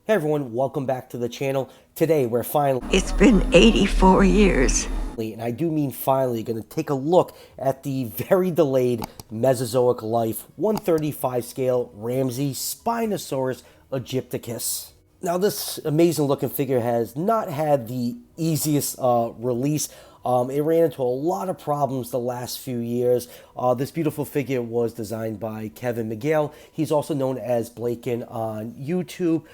Hey everyone, welcome back to the channel. Today we're finally, It's been 84 years. and I do mean finally, going to take a look at the very delayed Mesozoic life 135 scale Ramsey Spinosaurus aegypticus. Now this amazing looking figure has not had the easiest release. It ran into a lot of problems the last few years. This beautiful figure was designed by Kevin Miguel. He's also known as Blaken on YouTube.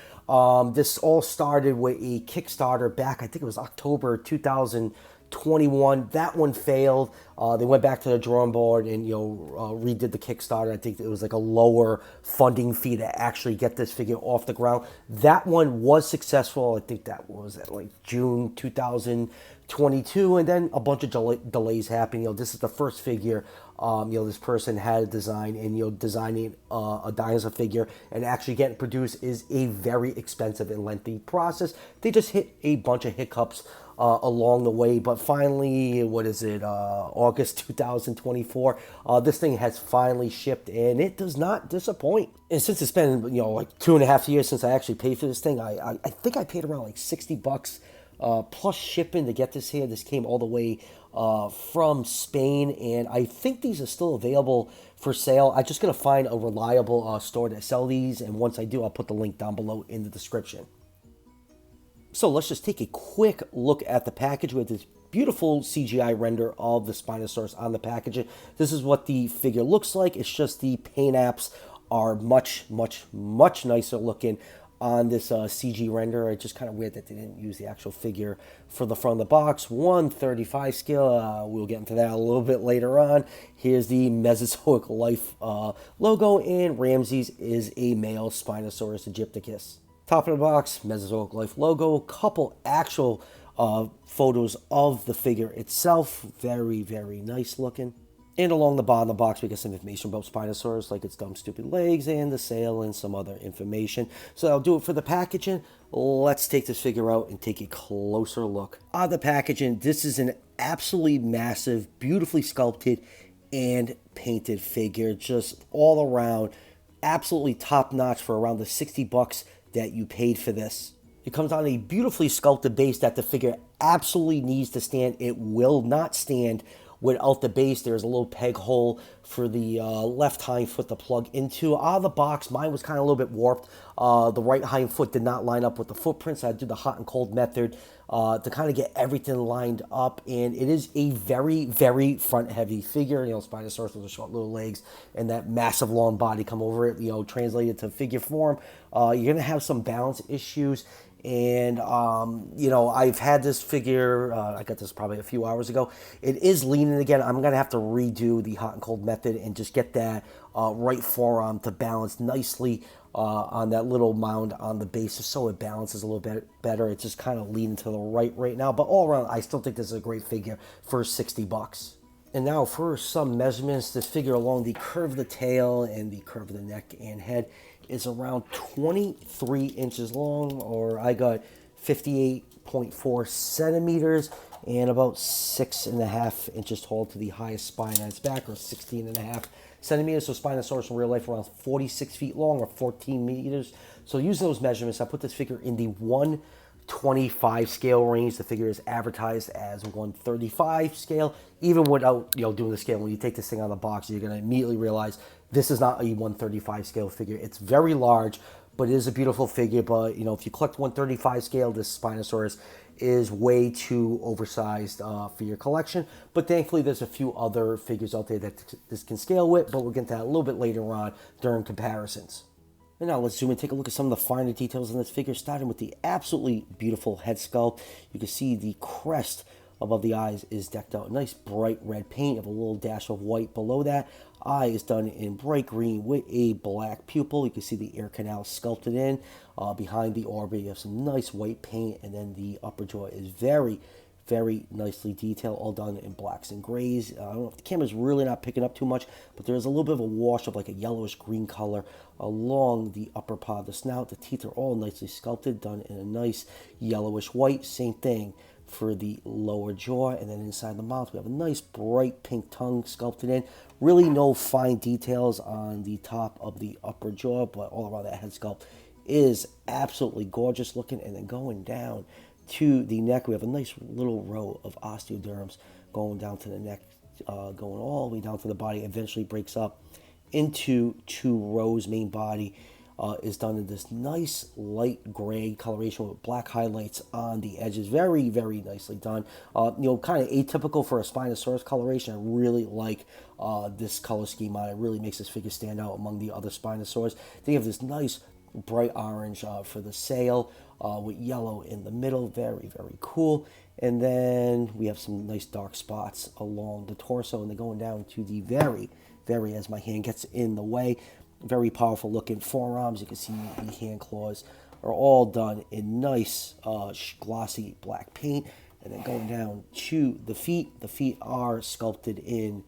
This all started with a Kickstarter back, I think it was October 2021. That one failed. They went back to the drawing board and redid the Kickstarter. I think it was like a lower funding fee to actually get this figure off the ground. That one was successful. I think that was at like June 2022, and then a bunch of delays happened. This is the first figure this person had a design, and designing a dinosaur figure and actually getting produced is a very expensive and lengthy process. They just hit a bunch of hiccups along the way, but finally, August 2024, this thing has finally shipped, and it does not disappoint. And since it's been like 2.5 years since I actually paid for this thing, I think I paid around like $60 plus shipping to get this here. This came all the way from Spain, and I think these are still available for sale. I'm just going to find a reliable store that sell these, and once I do, I'll put the link down below in the description. So let's just take a quick look at the package with this beautiful CGI render of the Spinosaurus on the packaging. This is what the figure looks like. It's just the paint apps are much nicer looking on this CG render. It's just kind of weird that they didn't use the actual figure for the front of the box. 135 scale. We'll get into that a little bit later on. Here's the Mesozoic life logo, and Ramses is a male Spinosaurus aegypticus. Top of the box, Mesozoic life logo. Couple actual photos of the figure itself. Very nice looking. And along the bottom of the box, we get some information about Spinosaurus, like its dumb, stupid legs and the sail and some other information. So that'll do it for the packaging. Let's take this figure out and take a closer look. On the packaging, this is an absolutely massive, beautifully sculpted and painted figure. Just all around, absolutely top-notch for around the $60 that you paid for this. It comes on a beautifully sculpted base that the figure absolutely needs to stand. It will not stand without the base. There's a little peg hole for the left hind foot to plug into. Out of the box, mine was kind of a little bit warped. The right hind foot did not line up with the footprints. So I did the hot and cold method to kind of get everything lined up. And it is a very front heavy figure. Spinosaurus with the short little legs and that massive long body come over it, translated to figure form. You're going to have some balance issues. And, I've had this figure, I got this probably a few hours ago. It is leaning again. I'm going to have to redo the hot and cold method and just get that right forearm to balance nicely on that little mound on the base, just so it balances a little bit better. It's just kind of leaning to the right now. But all around, I still think this is a great figure for $60. And now for some measurements, this figure along the curve of the tail and the curve of the neck and head is around 23 inches long, or I got 58.4 centimeters and about 6.5 inches tall to the highest spine on its back, or 16.5 centimeters. So Spinosaurus in real life around 46 feet long, or 14 meters. So using those measurements, I put this figure in the 125 scale range. The figure is advertised as 135 scale. Even without doing the scale, when you take this thing out of the box, you're going to immediately realize this is not a 135 scale figure. It's very large, but it is a beautiful figure. But if you collect 135 scale, this Spinosaurus is way too oversized for your collection. But thankfully, there's a few other figures out there that this can scale with, but we'll get to that a little bit later on during comparisons. And now let's zoom and take a look at some of the finer details on this figure, starting with the absolutely beautiful head sculpt. You can see the crest above the eyes is decked out. Nice bright red paint of a little dash of white below that. Eye is done in bright green with a black pupil. You can see the ear canal sculpted in. Behind the orbit, you have some nice white paint, and then the upper jaw is very nicely detailed, all done in blacks and grays. I don't know if the camera's really not picking up too much, but there's a little bit of a wash of like a yellowish green color along the upper part of the snout. The teeth are all nicely sculpted, done in a nice yellowish white. Same thing for the lower jaw, and then inside the mouth we have a nice bright pink tongue sculpted in. Really no fine details on the top of the upper jaw, but all around that head sculpt is absolutely gorgeous looking. And then going down to the neck, we have a nice little row of osteoderms going down to the neck, going all the way down to the body, eventually breaks up into two rows. Main body is done in this nice light gray coloration with black highlights on the edges. Very, very nicely done. Kind of atypical for a Spinosaurus coloration. I really like this color scheme on it. It really makes this figure stand out among the other Spinosaurus. Then you have this nice bright orange for the sail with yellow in the middle. Very, very cool. And then we have some nice dark spots along the torso, and then going down to the very, as my hand gets in the way, very powerful looking forearms. You can see the hand claws are all done in nice glossy black paint. And then going down to the feet are sculpted in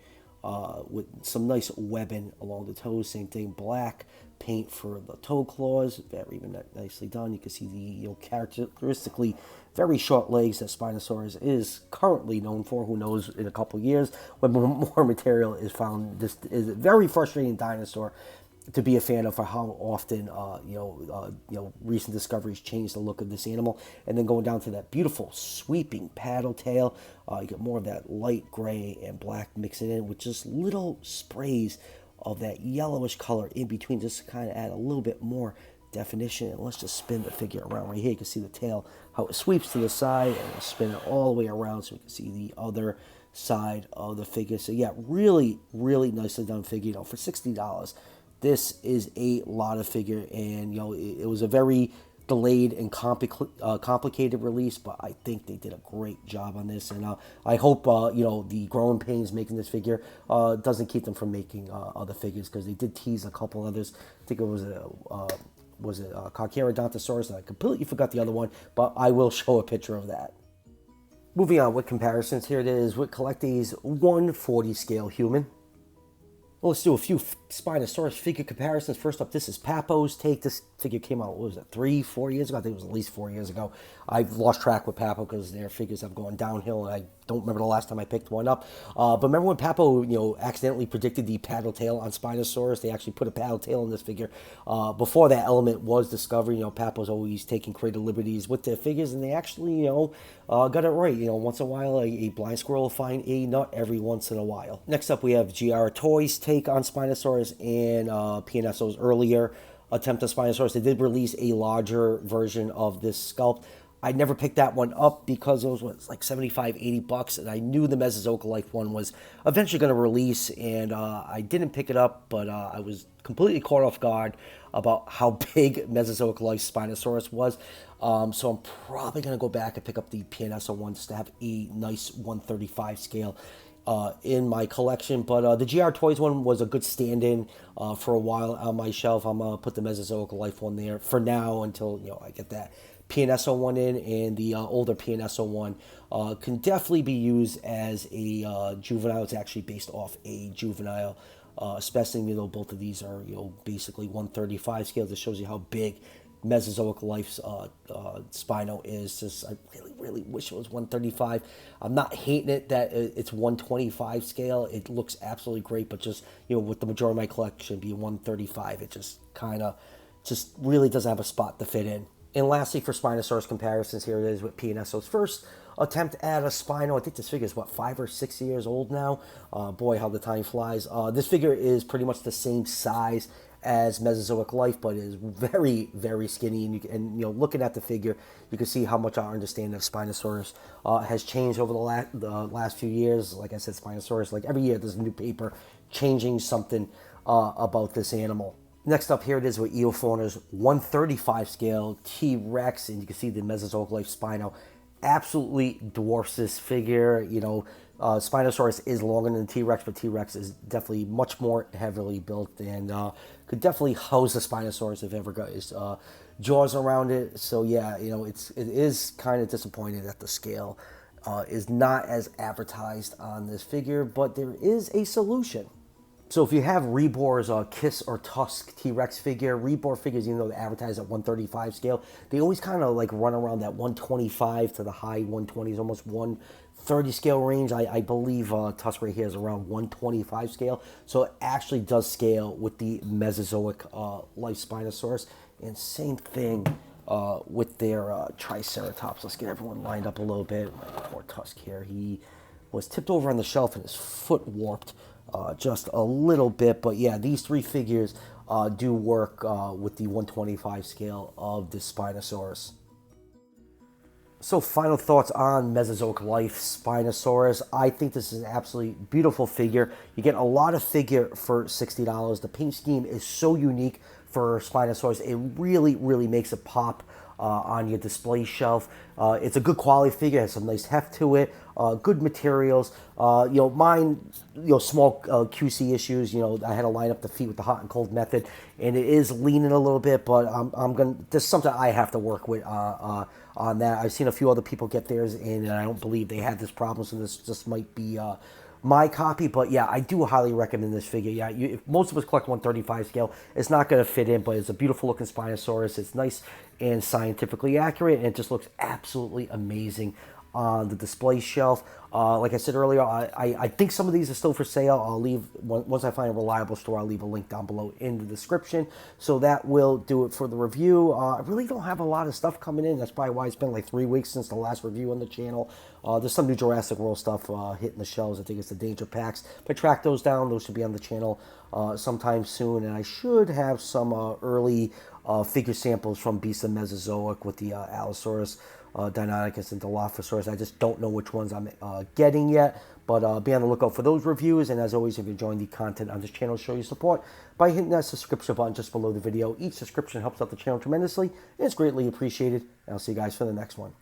with some nice webbing along the toes. Same thing, black paint for the toe claws, very nicely done. You can see the characteristically very short legs that Spinosaurus is currently known for. Who knows, in a couple years when more material is found. This is a very frustrating dinosaur to be a fan of, for how often recent discoveries change the look of this animal. And then going down to that beautiful sweeping paddle tail, you get more of that light gray and black mixing in with just little sprays of that yellowish color in between, just to kind of add a little bit more definition. And let's just spin the figure around right here. You can see the tail, how it sweeps to the side, and we'll spin it all the way around so we can see the other side of the figure. So yeah, really, really nicely done figure. For $60, this is a lot of figure, and it was a very delayed and complicated release, but I think they did a great job on this, and I hope the growing pains making this figure doesn't keep them from making other figures, because they did tease a couple others. I think it was a Carcharodontosaurus, and I completely forgot the other one, but I will show a picture of that. Moving on with comparisons, here it is with Collecti's 1/40 scale human. Well, let's do a few Spinosaurus figure comparisons. First up, this is Papo's take. This figure came out, what was it, 3-4 years ago? I think it was at least 4 years ago. I've lost track with Papo because their figures have gone downhill, and I don't remember the last time I picked one up. But remember when Papo, accidentally predicted the paddle tail on Spinosaurus? They actually put a paddle tail in this figure. Before that element was discovered, Papo's always taking creative liberties with their figures, and they actually, got it right. Once in a while, a blind squirrel will find a nut every once in a while. Next up, we have GR Toys' take on Spinosaurus and PNSO's earlier attempt at Spinosaurus. They did release a larger version of this sculpt. I never picked that one up because it was like $75-$80, and I knew the Mesozoic Life one was eventually going to release, and I didn't pick it up, but I was completely caught off guard about how big Mesozoic Life Spinosaurus was. So I'm probably going to go back and pick up the PNSO one just to have a nice 1/35 scale in my collection. But the GR Toys one was a good stand-in for a while on my shelf. I'm going to put the Mesozoic Life one there for now until I get that PNSO one in, and the older PNSO one can definitely be used as a juvenile. It's actually based off a juvenile specimen. Both of these are basically 1/35 scale. This shows you how big Mesozoic Life's Spino is. Just I really wish it was 1/35. I'm not hating it that it's 1/25 scale. It looks absolutely great, but just with the majority of my collection being 1/35, it just really doesn't have a spot to fit in. And lastly, for Spinosaurus comparisons, here it is with PNSO's first attempt at a Spino. I think this figure is, 5 or 6 years old now? Boy, how the time flies. This figure is pretty much the same size as Mesozoic Life, but is very, very skinny. And looking at the figure, you can see how much our understanding of Spinosaurus has changed over the last few years. Like I said, Spinosaurus, like every year there's a new paper changing something about this animal. Next up, here it is with Eofauna's 1/35 scale T-Rex, and you can see the Mesozoic Life Spino absolutely dwarfs this figure. Spinosaurus is longer than T-Rex, but T-Rex is definitely much more heavily built and could definitely house a Spinosaurus if ever got his jaws around it. So yeah, it is kind of disappointing that the scale is not as advertised on this figure, but there is a solution. So if you have Rebor's Kiss or Tusk T-Rex figure, Rebor figures, even though they advertise at 1/35 scale, they always kind of like run around that 125 to the high 120s, almost 130 scale range. I believe Tusk right here is around 125 scale. So it actually does scale with the Mesozoic Life Spinosaurus. And same thing with their Triceratops. Let's get everyone lined up a little bit. My poor Tusk here. He was tipped over on the shelf and his foot warped just a little bit. But yeah, these three figures do work with the 125 scale of the Spinosaurus. So final thoughts on Mesozoic life Spinosaurus. I think this is an absolutely beautiful figure. You get a lot of figure for $60. The paint scheme is so unique for Spinosaurus. It really, really makes it pop on your display shelf. It's a good quality figure. It has some nice heft to it. Good materials. Mine, small QC issues. I had to line up the feet with the hot and cold method, and it is leaning a little bit. But I'm gonna. There's something I have to work with on that. I've seen a few other people get theirs in, and I don't believe they had this problem. So this just might be my copy. But yeah, I do highly recommend this figure. Yeah, if most of us collect 135 scale, it's not going to fit in, but it's a beautiful looking Spinosaurus. It's nice and scientifically accurate, and it just looks absolutely amazing on the display shelf. Like I said earlier, I think some of these are still for sale. I'll leave, once I find a reliable store, I'll leave a link down below in the description. So that will do it for the review. I really don't have a lot of stuff coming in. That's probably why it's been like 3 weeks since the last review on the channel. There's some new Jurassic World stuff hitting the shelves. I think it's the Danger Packs. If I track those down, those should be on the channel sometime soon. And I should have some early figure samples from Beasts of Mesozoic with the Allosaurus, Deinonychus, and Dilophosaurus. I just don't know which ones I'm getting yet, but be on the lookout for those reviews. And as always, if you're enjoying the content on this channel, show your support by hitting that subscription button just below the video. Each subscription helps out the channel tremendously, and it's greatly appreciated. And I'll see you guys for the next one.